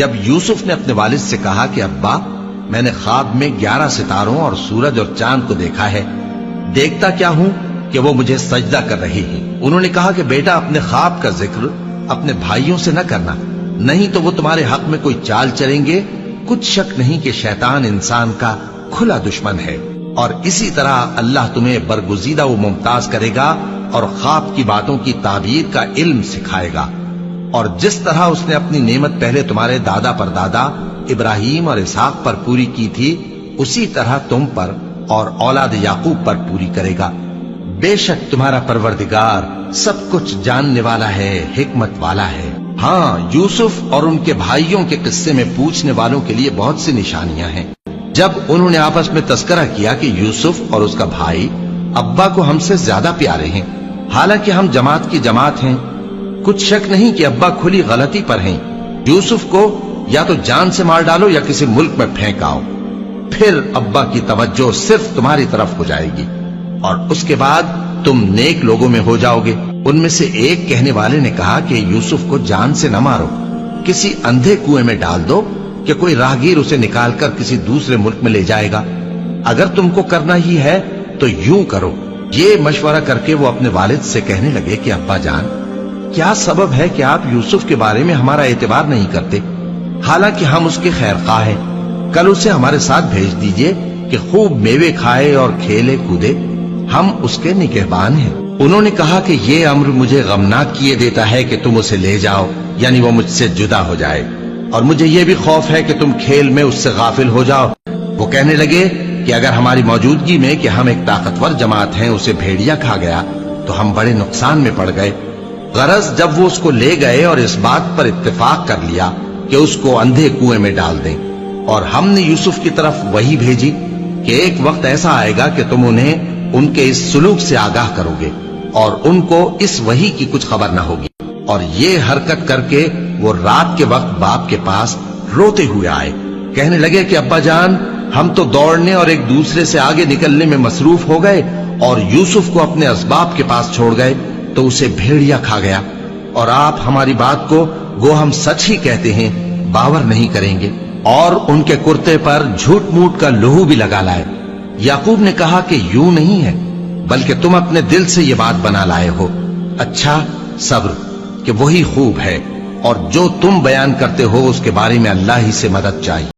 جب یوسف نے اپنے والد سے کہا کہ ابا میں نے خواب میں 11 ستاروں اور سورج اور چاند کو دیکھا ہے، دیکھتا کیا ہوں کہ وہ مجھے سجدہ کر رہی ہیں۔ انہوں نے کہا کہ بیٹا اپنے خواب کا ذکر اپنے بھائیوں سے نہ کرنا، نہیں تو وہ تمہارے حق میں کوئی چال چلیں گے۔ کچھ شک نہیں کہ شیطان انسان کا کھلا دشمن ہے، اور اسی طرح اللہ تمہیں برگزیدہ و ممتاز کرے گا اور خواب کی باتوں کی تعبیر کا علم سکھائے گا، اور جس طرح اس نے اپنی نعمت پہلے تمہارے دادا پر دادا ابراہیم اور اسحاق پر پوری کی تھی، اسی طرح تم پر اور اولاد یعقوب پر پوری کرے گا۔ بے شک تمہارا پروردگار سب کچھ جاننے والا ہے، حکمت والا ہے۔ ہاں، یوسف اور ان کے بھائیوں کے قصے میں پوچھنے والوں کے لیے بہت سی نشانیاں ہیں۔ جب انہوں نے آپس میں تذکرہ کیا کہ یوسف اور اس کا بھائی ابا کو ہم سے زیادہ پیارے ہیں، حالانکہ ہم جماعت کی جماعت ہیں، کچھ شک نہیں کہ ابا کھلی غلطی پر ہیں، یوسف کو یا تو جان سے مار ڈالو یا کسی ملک میں پھینک آؤ، پھر ابا کی توجہ صرف تمہاری طرف ہو جائے گی اور اس کے بعد تم نیک لوگوں میں ہو جاؤ گے۔ ان میں سے ایک کہنے والے نے کہا کہ یوسف کو جان سے نہ مارو، کسی اندھے کنویں میں ڈال دو کہ کوئی راہگیر اسے نکال کر کسی دوسرے ملک میں لے جائے گا۔ اگر تم کو کرنا ہی ہے تو یوں کرو۔ یہ مشورہ کر کے وہ اپنے والد سے کہنے لگے کہ ابا جان، کیا سبب ہے کہ آپ یوسف کے بارے میں ہمارا اعتبار نہیں کرتے، حالانکہ ہم اس کے خیر خواہ ہیں؟ کل اسے ہمارے ساتھ بھیج دیجئے کہ خوب میوے کھائے اور کھیلے کودے، ہم اس کے نگہبان ہیں۔ انہوں نے کہا کہ یہ امر مجھے غمناک کیے دیتا ہے کہ تم اسے لے جاؤ، یعنی وہ مجھ سے جدا ہو جائے، اور مجھے یہ بھی خوف ہے کہ تم کھیل میں اس سے غافل ہو جاؤ۔ وہ کہنے لگے کہ اگر ہماری موجودگی میں کہ ہم ایک طاقتور جماعت ہیں اسے بھیڑیا کھا گیا تو ہم بڑے نقصان میں پڑ گئے۔ غرض جب وہ اس کو لے گئے اور اس بات پر اتفاق کر لیا کہ اس کو اندھے کنویں میں ڈال دیں، اور ہم نے یوسف کی طرف وحی بھیجی کہ ایک وقت ایسا آئے گا کہ تم انہیں ان کے اس سلوک سے آگاہ کرو گے اور ان کو اس وحی کی کچھ خبر نہ ہوگی۔ اور یہ حرکت کر کے وہ رات کے وقت باپ کے پاس روتے ہوئے آئے، کہنے لگے کہ ابا جان، ہم تو دوڑنے اور ایک دوسرے سے آگے نکلنے میں مصروف ہو گئے اور یوسف کو اپنے اسباب کے پاس چھوڑ گئے تو اسے بھیڑیا کھا گیا، اور آپ ہماری بات کو گو ہم سچ ہی کہتے ہیں باور نہیں کریں گے، اور ان کے کرتے پر جھوٹ موٹ کا لہو بھی لگا لائے۔ یعقوب نے کہا کہ یوں نہیں ہے، بلکہ تم اپنے دل سے یہ بات بنا لائے ہو۔ اچھا، صبر کہ وہی خوب ہے، اور جو تم بیان کرتے ہو اس کے بارے میں اللہ ہی سے مدد چاہیے۔